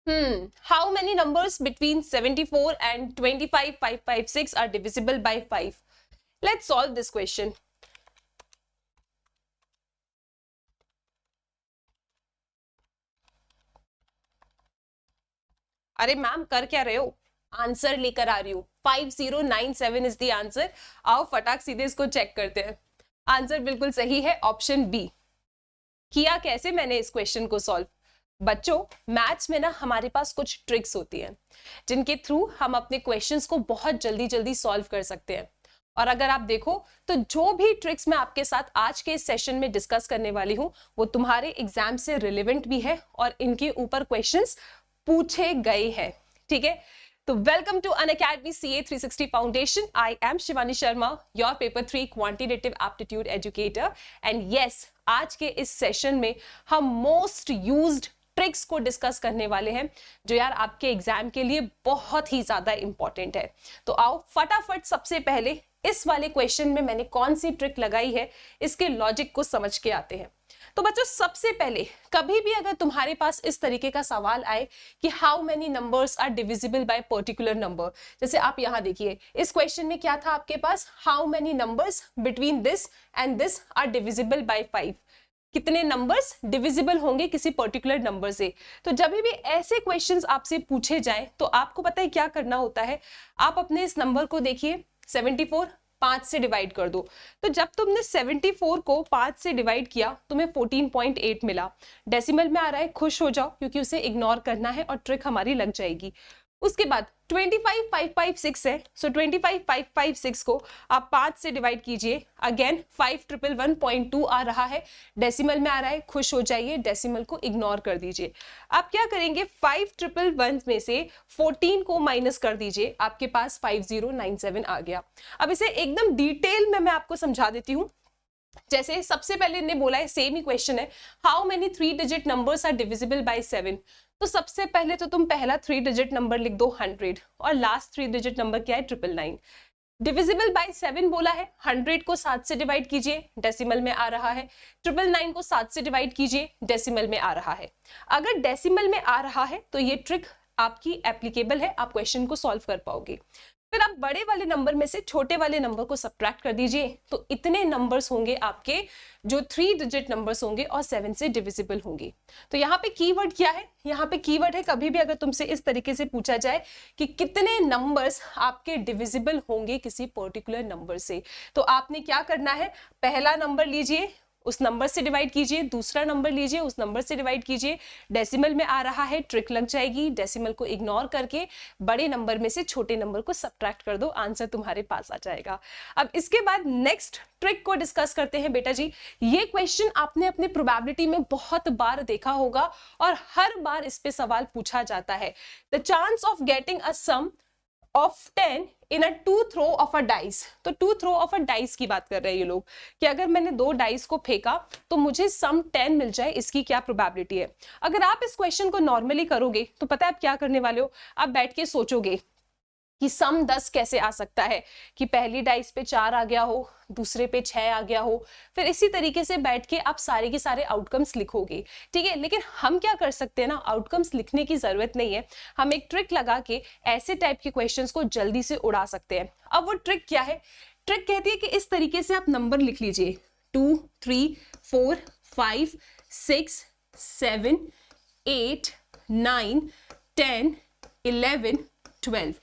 How many numbers between 74 and 25,556 are divisible by 5? Let's solve this question. अरे ma'am कर क्या रहे हो? आंसर लेकर आ रही हूँ. 5097 इज द आंसर. आओ फटाक सीधे इसको चेक करते हैं. आंसर बिल्कुल सही है, ऑप्शन बी. किया कैसे मैंने इस क्वेश्चन को सॉल्व? बच्चों, मैथ्स में ना हमारे पास कुछ ट्रिक्स होती हैं जिनके थ्रू हम अपने क्वेश्चंस को बहुत जल्दी जल्दी सॉल्व कर सकते हैं. और अगर आप देखो तो जो भी ट्रिक्स मैं आपके साथ आज के इस सेशन में डिस्कस करने वाली हूँ वो तुम्हारे एग्जाम से रिलेवेंट भी है और इनके ऊपर क्वेश्चंस पूछे गए हैं. ठीक है, तो welcome to Unacademy CA 360 foundation. I am Shivani Sharma, your paper 3 quantitative aptitude educator. And yes, आज के इस सेशन में हम मोस्ट यूज्ड ट्रिक्स को डिस्कस करने वाले हैं जो यार आपके एग्जाम के लिए बहुत ही ज्यादा इंपॉर्टेंट है. तो आओ फटाफट सबसे पहले इस वाले क्वेश्चन में मैंने कौन सी ट्रिक लगाई है इसके लॉजिक को समझ के आते हैं. तो बच्चों, सबसे पहले कभी भी अगर तुम्हारे पास इस तरीके का सवाल आए कि how many numbers are divisible by particular number, जैसे आप यहां देखिए इस क्वेश्चन में क्या था आपके पास, how many numbers between this and this are divisible by 5. कितने नंबर्स डिविजिबल होंगे किसी पर्टिकुलर नंबर से. तो जब भी ऐसे क्वेश्चंस आपसे पूछे जाए तो आपको पता है क्या करना होता है. आप अपने इस नंबर को देखिए 74, 5 से डिवाइड कर दो. तो जब तुमने 74 को 5 से डिवाइड किया तुम्हें 14.8 मिला. डेसिमल में आ रहा है, खुश हो जाओ क्योंकि उसे इग्नोर करना है और ट्रिक हमारी लग जाएगी. उसके बाद 25,556 है, सो 25,556 को आप 5 से डिवाइड कीजिए. अगेन 5111.2 आ रहा है, डेसिमल में आ रहा है, खुश हो जाइए, डेसिमल को इग्नोर कर दीजिए. आप क्या करेंगे, 5111 में से 14 को माइनस कर दीजिए, आपके पास 5097 आ गया. अब इसे एकदम डिटेल में मैं आपको समझा देती हूँ. जैसे सबसे पहले इन्हें बोला है, सेम ही क्वेश्चन है, how many 3 digit numbers are divisible by 7. तो सबसे पहले तो तुम पहला 3 डिजिट नंबर लिख दो 100 और लास्ट 3 डिजिट नंबर क्या है 999. डिविजिबल बाय 7 बोला है, 100 को 7 से डिवाइड कीजिए, डेसिमल में आ रहा है. 999 को 7 से डिवाइड कीजिए, डेसिमल में आ रहा है. अगर डेसिमल में आ रहा है तो ये ट्रिक आपकी एप्लीकेबल है, आप क्वेश्चन को सॉल्व कर पाओगे. फिर आप बड़े वाले नंबर में से छोटे वाले नंबर को सब्ट्रैक्ट कर दीजिए, तो इतने नंबर्स होंगे आपके जो 3 डिजिट नंबर्स होंगे और 7 से डिविजिबल होंगे. तो यहाँ पे कीवर्ड क्या है, यहाँ पे कीवर्ड है, कभी भी अगर तुमसे इस तरीके से पूछा जाए कि कितने नंबर्स आपके डिविजिबल होंगे किसी पर्टिकुलर नंबर से, तो आपने क्या करना है, पहला नंबर लीजिए, उस नंबर से डिवाइड कीजिए, दूसरा नंबर लीजिए, उस नंबर से डिवाइड कीजिए, डेसिमल में आ रहा है, ट्रिक लग जाएगी, डेसिमल को इग्नोर करके बड़े नंबर में से छोटे नंबर को सब्ट्रैक्ट कर दो, आंसर तुम्हारे पास आ जाएगा. अब इसके बाद नेक्स्ट ट्रिक को डिस्कस करते हैं. बेटा जी, ये क्वेश्चन आपने अपने प्रोबेबिलिटी में बहुत बार देखा होगा और हर बार इस पे सवाल पूछा जाता है. The chance of getting a sum of 10 in a 2 throw of a dice. तो 2 थ्रो ऑफ अ डाइस की बात कर रहे हैं ये लोग कि अगर मैंने 2 डाइस को फेंका तो मुझे सम 10 मिल जाए, इसकी क्या प्रोबेबिलिटी है. अगर आप इस क्वेश्चन को नॉर्मली करोगे तो पता है आप क्या करने वाले हो, आप बैठ के सोचोगे कि सम 10 कैसे आ सकता है, कि पहली डाइस पे 4 आ गया हो, दूसरे पे 6 आ गया हो, फिर इसी तरीके से बैठ के आप सारे के सारे आउटकम्स लिखोगे. ठीक है, लेकिन हम क्या कर सकते हैं ना, आउटकम्स लिखने की जरूरत नहीं है, हम एक ट्रिक लगा के ऐसे टाइप के क्वेश्चंस को जल्दी से उड़ा सकते हैं. अब वो ट्रिक क्या है, ट्रिक कहती है कि इस तरीके से आप नंबर लिख लीजिए 2 3 4 5 6 7 8 9 10 11 12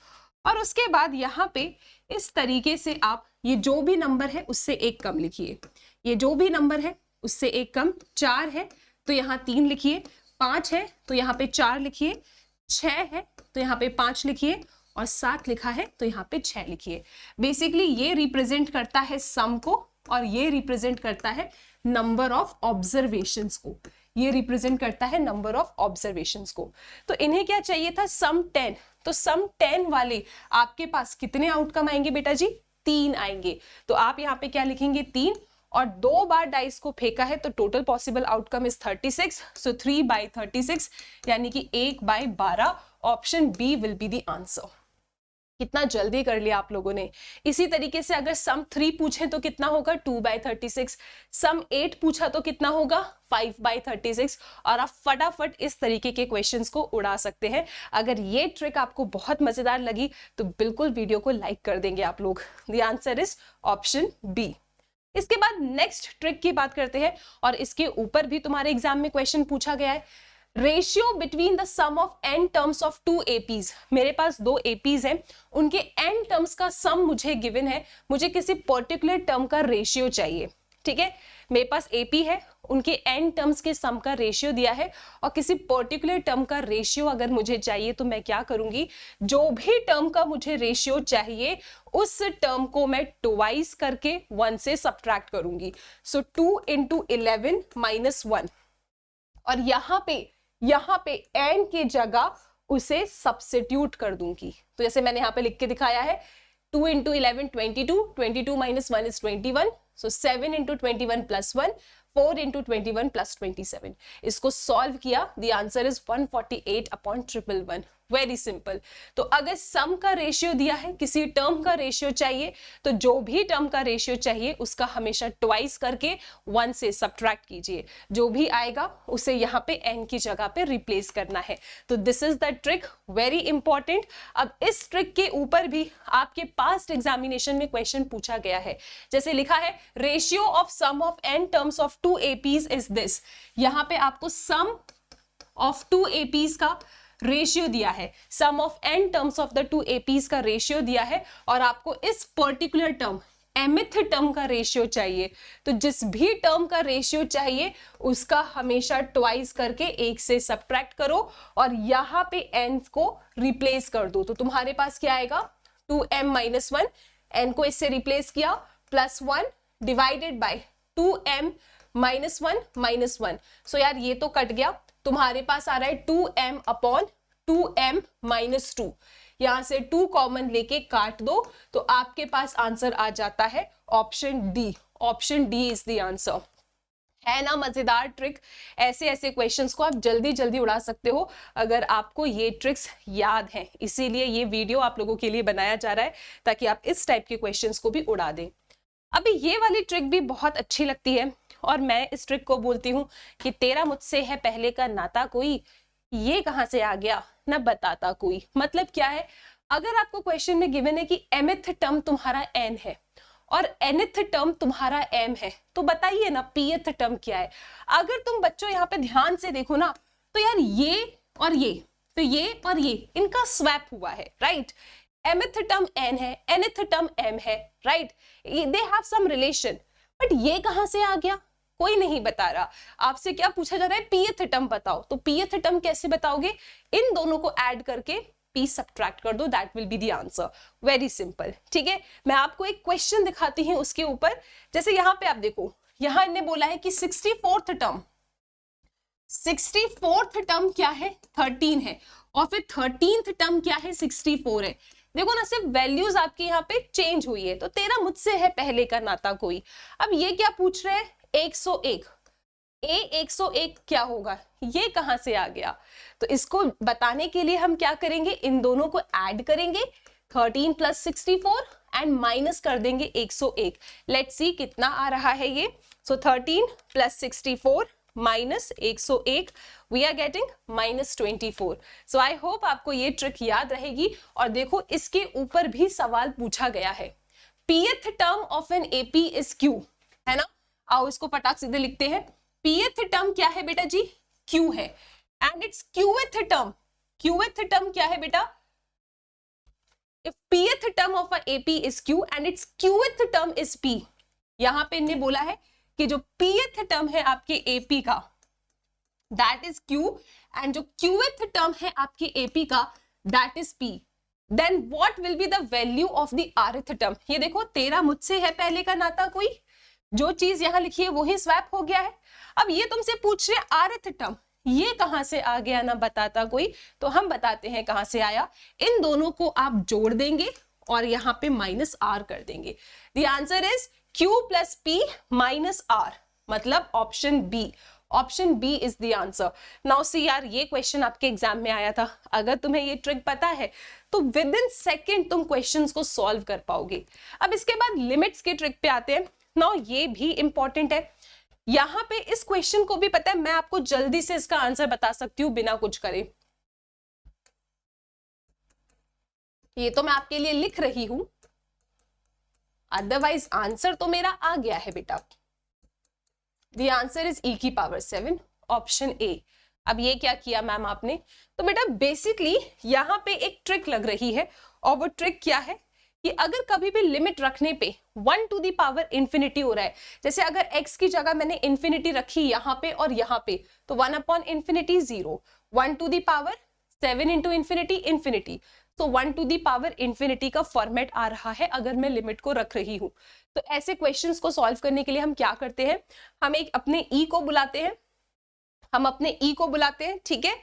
और उसके बाद यहाँ पे इस तरीके से आप ये जो भी नंबर है उससे एक कम लिखिए, ये जो भी नंबर है उससे एक कम, 4 है तो यहाँ 3 लिखिए, 5 है तो यहाँ पे 4 लिखिए, 6 है तो यहाँ पे 5 लिखिए और 7 लिखा है तो यहाँ पे 6 लिखिए. बेसिकली ये रिप्रेजेंट करता है सम को और ये रिप्रेजेंट करता है नंबर ऑफ ऑब्जर्वेशंस को, ये रिप्रेजेंट करता है नंबर ऑफ ऑब्जर्वेशंस को. तो इन्हें क्या चाहिए था, सम 10. तो सम 10 वाले आपके पास कितने आउटकम आएंगे बेटा जी, 3 आएंगे. तो आप यहाँ पे क्या लिखेंगे, 3, और 2 बार डाइस को फेंका है तो total possible outcome is 36. So 3/36 यानी कि 1/12. Option B will be the answer. कितना जल्दी कर लिया आप लोगों ने। इसी तरीके से अगर सम 3 पूछे तो कितना होगा 2/36, सम 8 पूछा तो कितना होगा 5/36, और आप फटाफट इस तरीके के क्वेश्चंस को उड़ा सकते हैं। अगर ये ट्रिक आपको बहुत मजेदार लगी तो बिल्कुल वीडियो को लाइक कर देंगे आप लोग। The answer is option B. इसके बाद नेक्स्ट ट्रिक की बात करते हैं, और इसके ऊपर भी तुम्हारे एग्जाम में क्वेश्चन पूछा गया है। Ratio between the sum of n terms of 2 APs। मेरे पास 2 APs हैं, उनके n टर्म्स का सम मुझे गिवन है, मुझे किसी पर्टिकुलर टर्म का रेशियो चाहिए। ठीक है, मेरे पास AP है, उनके n टर्म्स के सम का रेशियो दिया है, और किसी पर्टिकुलर टर्म का रेशियो अगर मुझे चाहिए तो मैं क्या करूंगी, जो भी टर्म का मुझे रेशियो चाहिए उस टर्म को मैं ट्वाइस करके 1 से सब्ट्रैक्ट करूंगी। सो 2 × 11 - 1, और यहाँ पे n की जगह उसे सब्स्टिट्यूट कर दूंगी। तो जैसे मैंने यहाँ पे लिख के दिखाया है 2 × 11 22, 22 - 1 is 21, so 7 × 21 + 1, 4 × 21 + 27। इसको सॉल्व किया, the answer is 148/111। Very simple. तो अगर सम का रेशियो दिया है, किसी टर्म का रेशियो चाहिए, तो जो भी टर्म का रेशियो चाहिए उसका हमेशा ट्वाइस करके 1 से सब्ट्रैक्ट कीजिए। जो भी आएगा उसे यहाँ पे n की जगह पे रिप्लेस करना है। तो this is the trick, very important. अब इस ट्रिक के ऊपर भी आपके पास्ट एग्जामिनेशन में क्वेश्चन पूछा गया है। जैसे लिखा है ratio of sum of n terms of 2 APs is this. यहाँ पे आपको सम ऑफ 2 APs का रेशियो दिया है, sum of n terms of the 2 APs का रेशियो दिया है, और आपको इस पर्टिकुलर टर्म mth टर्म का रेशियो चाहिए। तो जिस भी टर्म का रेशियो चाहिए उसका हमेशा ट्वाइस करके 1 से सब्ट्रैक्ट करो, और यहाँ पे n को रिप्लेस कर दो। तो तुम्हारे पास क्या आएगा 2m - 1, n को इससे रिप्लेस किया, +1 डिवाइडेड बाय 2m - 1 - 1। सो यार ये तो कट गया, तुम्हारे पास आ रहा है 2m/2m - 2। यहां से 2 कॉमन लेके काट दो तो आपके पास आंसर आ जाता है option D. Option D is the answer. है ना मजेदार ट्रिक? ऐसे ऐसे क्वेश्चंस को आप जल्दी जल्दी उड़ा सकते हो अगर आपको ये ट्रिक्स याद हैं। इसीलिए ये वीडियो आप लोगों के लिए बनाया जा रहा है ताकि आप इस टाइप के क्वेश्चंस को भी उड़ा दें। अभी ये वाली ट्रिक भी बहुत अच्छी लगती है, और मैं इस ट्रिक को बोलती हूँ कि तेरा मुझसे है पहले का नाता कोई, ये कहां से आ गया ना बताता कोई। मतलब क्या है, अगर आपको क्वेश्चन में गिवन है कि mth टर्म तुम्हारा n है और nth टर्म तुम्हारा m है, तो बताइए ना pth टर्म क्या है। अगर तुम बच्चों यहाँ पे ध्यान से देखो ना, तो यार ये और ये, तो ये और ये इनका स्वैप हुआ है, राइट। mth टर्म n है, nth टर्म m है, right, they have some relation. But ये कहां से आ गया, कोई नहीं बता रहा। आपसे क्या पूछा जा रहा है, pth टर्म बताओ। तो pth टर्म कैसे बताओगे, इन दोनों को ऐड करके p सब्ट्रैक्ट कर दो, that will be the answer. Very simple. ठीक है, मैं आपको एक क्वेश्चन दिखाती हूँ उसके ऊपर। जैसे यहाँ पे आप देखो, यहाँ इन्हें बोला है कि 64th टर्म क्या है 13 है, और फिर 13th टर्म क्या है 64 है। देखो ना, सिर्फ वैल्यूज आपके यहाँ पे चेंज हुई है। तो तेरा मुझसे है पहले का नाता कोई। अब ये क्या पूछ रहे हैं 101, A101 क्या होगा, ये कहां से आ गया। तो इसको बताने के लिए हम क्या करेंगे, इन दोनों को ऐड करेंगे 13 + 64 एंड माइनस कर देंगे 101। लेट्स सी कितना आ रहा है ये। So 13 + 64 - 101, we are getting -24। So I hope आपको ये ट्रिक याद रहेगी। और देखो इसके ऊपर भी सवाल पूछा गया है, pth term of an AP is Q, है ना। आओ इसको फटाक सीधे लिखते हैं। pth टर्म क्या है बेटा जी, Q है, and it's qth term. qth term क्या है बेटा, if pth term of a AP is Q and its qth term is P। यहां पे इन्हें बोला है कि जो pth टर्म है आपके AP का that is Q, and जो qth टर्म है आपके AP का that is P, then what will be the value of the rth term. ये देखो, तेरा मुझसे है पहले का नाता कोई, जो चीज यहां लिखी है वही स्वैप हो गया है। अब ये तुमसे पूछ रहे rth टर्म, ये कहां से आ गया ना बताता कोई। तो हम बताते हैं कहां से आया। इन दोनों को आप जोड़ देंगे और यहाँ पे -r कर देंगे। The answer is Q + P - R, मतलब option B. Option B is the answer. Now see यार, ये क्वेश्चन आपके एग्जाम में आया था, अगर तुम्हें ये ट्रिक पता है तो विद इन सेकेंड तुम क्वेश्चंस को सॉल्व कर पाओगे। अब इसके बाद लिमिट्स के ट्रिक पे आते हैं। नाउ ये भी इंपॉर्टेंट है, यहां पे इस क्वेश्चन को भी पता है, मैं आपको जल्दी से इसका आंसर बता सकती हूं बिना कुछ करे। ये तो मैं आपके लिए लिख रही हूं, अदरवाइज आंसर तो मेरा आ गया है बेटा। द आंसर इज e की पावर 7, ऑप्शन ए। अब ये क्या किया मैम आपने, तो बेटा बेसिकली यहां पे एक ट्रिक लग रही है, और वो ट्रिक क्या है कि अगर कभी भी लिमिट रखने पे 1 टू दी पावर इंफिनिटी हो रहा है, जैसे अगर x की जगह मैंने इंफिनिटी रखी यहाँ पे और यहाँ पे, तो 1 upon infinity 0, 1 to the power 7 into infinity infinity, तो 1 टू दी पावर इंफिनिटी का फॉर्मेट आ रहा है अगर मैं लिमिट को रख रही हूं। तो ऐसे क्वेश्चंस को सॉल्व करने के लिए हम क्या करते हैं, हम एक अपने e को बुलाते हैं, ठीक है,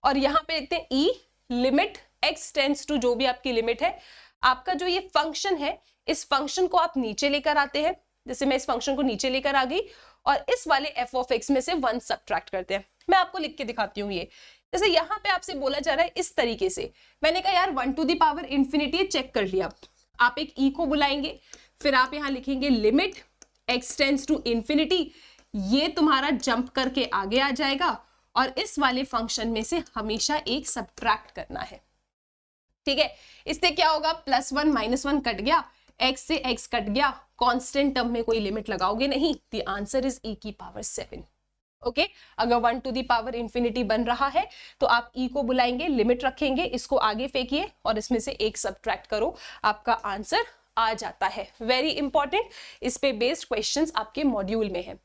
और यहाँ पे लिखते हैं e limit x tends to जो भी आपकी लिमिट है, आपका जो ये फंक्शन है इस फंक्शन को आप नीचे लेकर आते हैं, जैसे मैं इस फंक्शन को नीचे लेकर आ गई और इस वाले f ऑफ x में से 1 सब्ट्रैक्ट करते हैं। मैं आपको लिख के दिखाती हूँ, ये जैसे यहाँ पे आपसे बोला जा रहा है इस तरीके से, मैंने कहा यार 1 to the power infinity check कर लिया, आप एक e को बुलाएंगे, फिर आप यहाँ लिखेंगे limit x tends to infinity, ये तुम्हारा जंप करके आगे आ जाएगा और इस वाले फंक्शन में से हमेशा एक सब्ट्रैक्ट करना है, ठीक है। इससे क्या होगा, +1 -1 कट गया, x से x कट गया, कांस्टेंट टर्म में कोई लिमिट लगाओगे नहीं, द आंसर इज e की पावर 7। ओके, अगर 1 टू दी पावर इंफिनिटी बन रहा है तो आप e को बुलाएंगे, लिमिट रखेंगे, इसको आगे फेंकिए और इसमें से एक सब्ट्रैक्ट करो, आपका आंसर आ जाता है। वेरी इंपॉर्टेंट, इस पे बेस्ड क्वेश्चंस आपके मॉड्यूल में है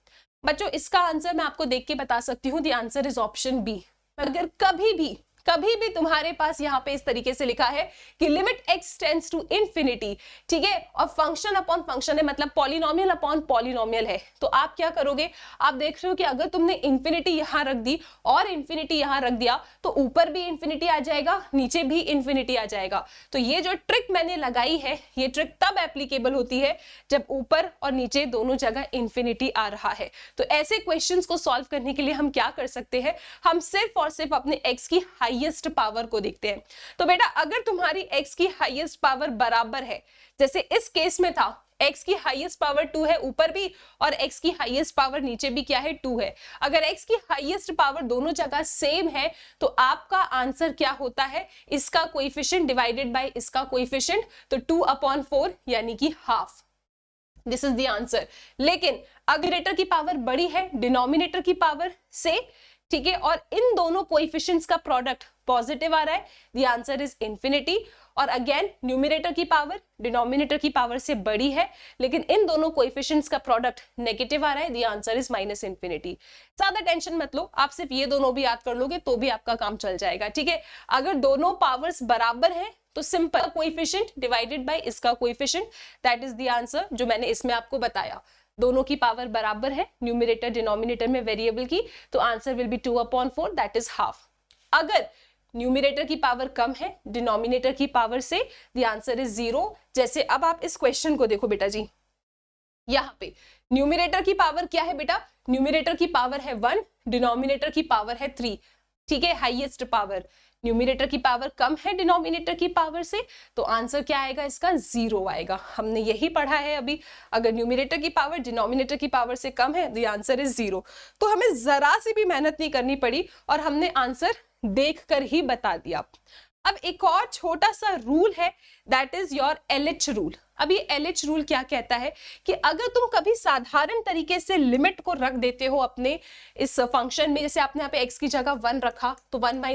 बच्चों। इसका आंसर मैं आपको देख के बता सकती हूँ, the answer is option B. अगर कभी भी तुम्हारे पास यहाँ पे इस तरीके से लिखा है कि limit x tends to infinity, ठीक है, और फंक्शन अपॉन फंक्शन है, मतलब पॉलिनोमियल अपॉन पॉलिनोमियल है, तो आप क्या करोगे, आप देख रहे हो कि अगर तुमने इंफिनिटी यहाँ रख दी और इंफिनिटी यहाँ रख दिया तो ऊपर भी इंफिनिटी आ जाएगा, नीचे भी इंफिनिटी आ जाएगा। तो ये जो ट्रिक मैंने लगाई है, ये ट्रिक तब एप्लीकेबल होती है जब ऊपर और नीचे दोनों जगह इंफिनिटी आ रहा है। तो ऐसे क्वेश्चंस को सॉल्व करने के लिए हम क्या कर सकते हैं, हम सिर्फ और सिर्फ अपने x की हाईएस्ट पावर को देखते हैं। तो बेटा अगर तुम्हारी x की हाईएस्ट पावर बराबर है, जैसे इस केस में था, x की हाईएस्ट पावर 2 है ऊपर भी और x की हाईएस्ट पावर नीचे भी क्या है, 2 है। अगर x की हाईएस्ट पावर दोनों जगह सेम है तो आपका आंसर क्या होता है, इसका कोएफिशिएंट डिवाइडेड बाय इसका कोएफिशिएंट, तो 2/4 यानी कि half. This is the answer. लेकिन अगर न्यूमरेटर की पावर बड़ी है डिनोमिनेटर की पावर से, ठीक है, और इन दोनों कोएफिशिएंट्स का प्रोडक्ट पॉजिटिव आ रहा है, द आंसर इज इंफिनिटी। और अगेन न्यूमरेटर की पावर डिनोमिनेटर की पावर से बड़ी है, लेकिन इन दोनों कोएफिशिएंट्स का प्रोडक्ट नेगेटिव आ रहा है, the answer is minus infinity. ज्यादा टेंशन मत लो, आप सिर्फ ये दोनों भी याद कर लोगे तो भी आपका काम चल जाएगा, ठीक है। अगर दोनों पावर्स बराबर है तो सिंपल कोएफिशिएंट डिवाइडेड बाय इसका coefficient, that is the answer जो मैंने इसमें आपको बताया। दोनों की पावर बराबर है, न्यूमरेटर डिनोमिनेटर में वेरिएबल की, तो answer will be 2/4, that is half. अगर न्यूमरेटर की पावर कम है डिनोमिनेटर की पावर से, द आंसर इज 0। जैसे अब आप इस क्वेश्चन को देखो बेटा जी, यहाँ पे न्यूमरेटर की पावर क्या है बेटा, न्यूमरेटर की पावर है 1, डिनोमिनेटर की पावर है 3, ठीक है, हाईएस्ट पावर। न्यूमरेटर की पावर कम है डिनोमिनेटर की पावर से, तो आंसर क्या आएगा इसका, 0 आएगा। हमने यही पढ़ा है अभी, अगर न्यूमरेटर की पावर डिनोमिनेटर की पावर से कम है, द आंसर इज 0। तो हमें जरा सी भी मेहनत नहीं करनी पड़ी और हमने आंसर देखकर ही बता दिया। अब एक और छोटा सा रूल है, that is your LH rule. अब ये LH रूल क्या कहता है कि अगर तुम कभी साधारण तरीके से लिमिट को रख देते हो अपने इस फंक्शन में, जैसे आपने यहाँ पे x की जगह 1 रखा, तो 1 -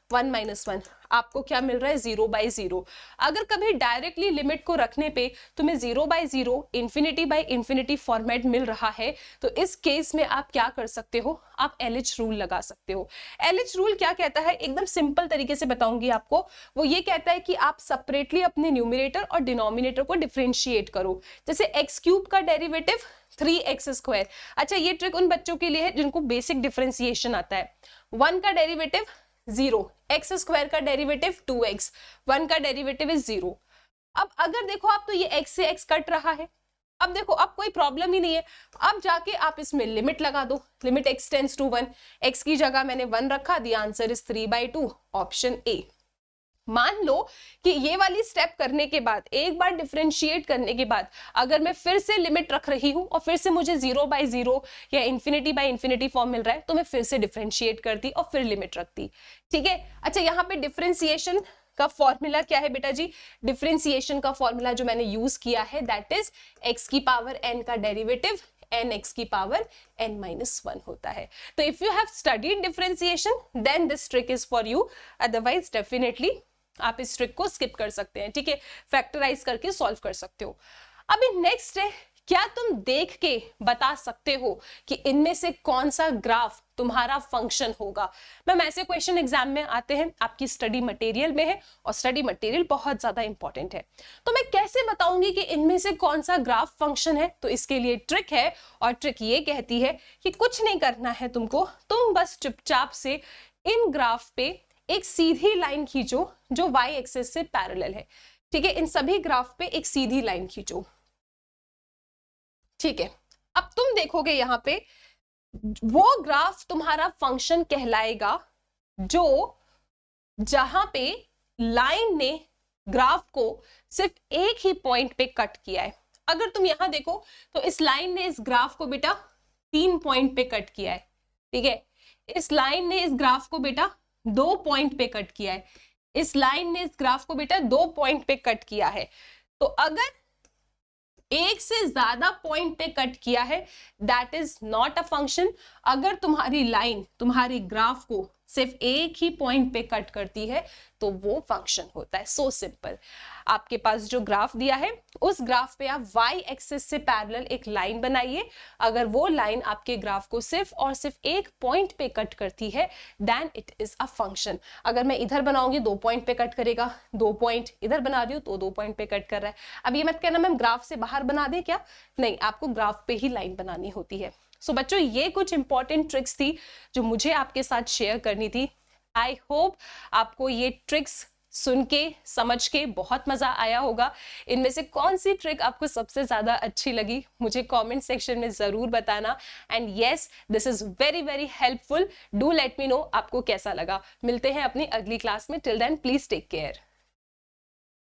1 आपको क्या मिल रहा है, 0/0। अगर कभी डायरेक्टली लिमिट को रखने पे तुम्हें 0/0 इंफिनिटी फॉर्मेट मिल रहा है, तो इस केस में आप क्या कर सकते हो, आप LH रूल लगा सकते हो। LH रूल क्या कहता है, एकदम सिंपल तरीके से बताऊंगी आपको। वो ये कहता है कि आप सेपरेटली अपने न्यूमरेटर और डिनोमिनेटर को डिफरेंशिएट करो। जैसे x³ का डेरिवेटिव 3x²। अच्छा, ये ट्रिक उन बच्चों के लिए है जिनको बेसिक डिफरेंशिएशन आता है। 1 का डेरिवेटिव 0, x² का डेरिवेटिव 2x, 1 का डेरिवेटिव इज 0। अब अगर देखो आप, तो ये x से x कट रहा है, अब देखो अब कोई प्रॉब्लम ही नहीं है, अब जाके आप इसमें लिमिट लगा दो, limit x tends to 1, x की जगह मैंने 1 रखा, the answer is 3/2, option A. मान लो कि ये वाली स्टेप करने के बाद, एक बार डिफरेंशिएट करने के बाद अगर मैं फिर से लिमिट रख रही हूं और फिर से मुझे 0/0 या इंफिनिटी फॉर्म मिल रहा है, तो मैं फिर से डिफरेंशिएट करती और फिर लिमिट रखती, ठीक है। अच्छा, यहाँ पे डिफरेंशिएशन का फॉर्मूला क्या है बेटा जी? डिफरेंशिएशन का फॉर्मूला जो मैंने यूज किया है दैट इज x की पावर n का डेरिवेटिव nx की पावर n-1 होता है। तो if you have studied differentiation then this trick is for you, otherwise definitely आप इस ट्रिक को स्किप कर सकते हैं, ठीक है, फैक्टराइज करके सॉल्व कर सकते हो। अभी नेक्स्ट है, क्या तुम देख के बता सकते हो कि इनमें से कौन सा ग्राफ तुम्हारा फंक्शन होगा? मैम ऐसे क्वेश्चन एग्जाम में आते हैं, आपकी स्टडी मटेरियल में है और स्टडी मटेरियल बहुत ज्यादा इंपॉर्टेंट है, तो मैं कैसे बताऊंगी कि इनमें से कौन सा ग्राफ फंक्शन है? तो इसके लिए ट्रिक है, और ट्रिक ये कहती है कि कुछ नहीं करना है तुमको, तुम बस चुपचाप से इन ग्राफ पे एक सीधी लाइन खींचो जो y एक्सिस से पैरेलल है, ठीक है, इन सभी ग्राफ पे एक सीधी लाइन खींचो, ठीक है। अब तुम देखोगे यहां पे वो ग्राफ तुम्हारा फंक्शन कहलाएगा जो जहां पे लाइन ने ग्राफ को सिर्फ एक ही पॉइंट पे कट किया है। अगर तुम यहां देखो तो इस लाइन ने इस ग्राफ को बेटा 3 पॉइंट पे कट किया है, ठीक है, इस लाइन ने इस ग्राफ को बेटा 2 पॉइंट पे कट किया है, इस लाइन ने इस ग्राफ को बेटा 2 पॉइंट पे कट किया है। तो अगर एक से ज्यादा पॉइंट पे कट किया है that is not a function. अगर तुम्हारी लाइन तुम्हारी ग्राफ को सिर्फ एक ही पॉइंट पे कट करती है तो वो फंक्शन होता है। So simple. आपके पास जो ग्राफ दिया है उस ग्राफ पे आप y एक्सिस से पैरेलल एक लाइन बनाइए। अगर वो लाइन आपके ग्राफ को सिर्फ और सिर्फ एक पॉइंट पे कट करती है then it is a function. अगर मैं इधर बनाऊंगी 2 पॉइंट पे कट करेगा, 2 पॉइंट इधर बना रही हूँ तो 2 पॉइंट पे कट कर रहा है। अब ये मत कहना मैम ग्राफ से बाहर बना दे क्या, नहीं, आपको ग्राफ पे ही लाइन बनानी होती है। सो बच्चों ये कुछ इंपॉर्टेंट ट्रिक्स थी जो मुझे आपके साथ शेयर करनी थी। आई होप आपको ये ट्रिक्स सुन के समझ के बहुत मजा आया होगा। इनमें से कौन सी ट्रिक आपको सबसे ज्यादा अच्छी लगी मुझे कमेंट सेक्शन में जरूर बताना। And yes, this is very very helpful. Do let me know आपको कैसा लगा। मिलते हैं अपनी अगली क्लास में। Till then please take care.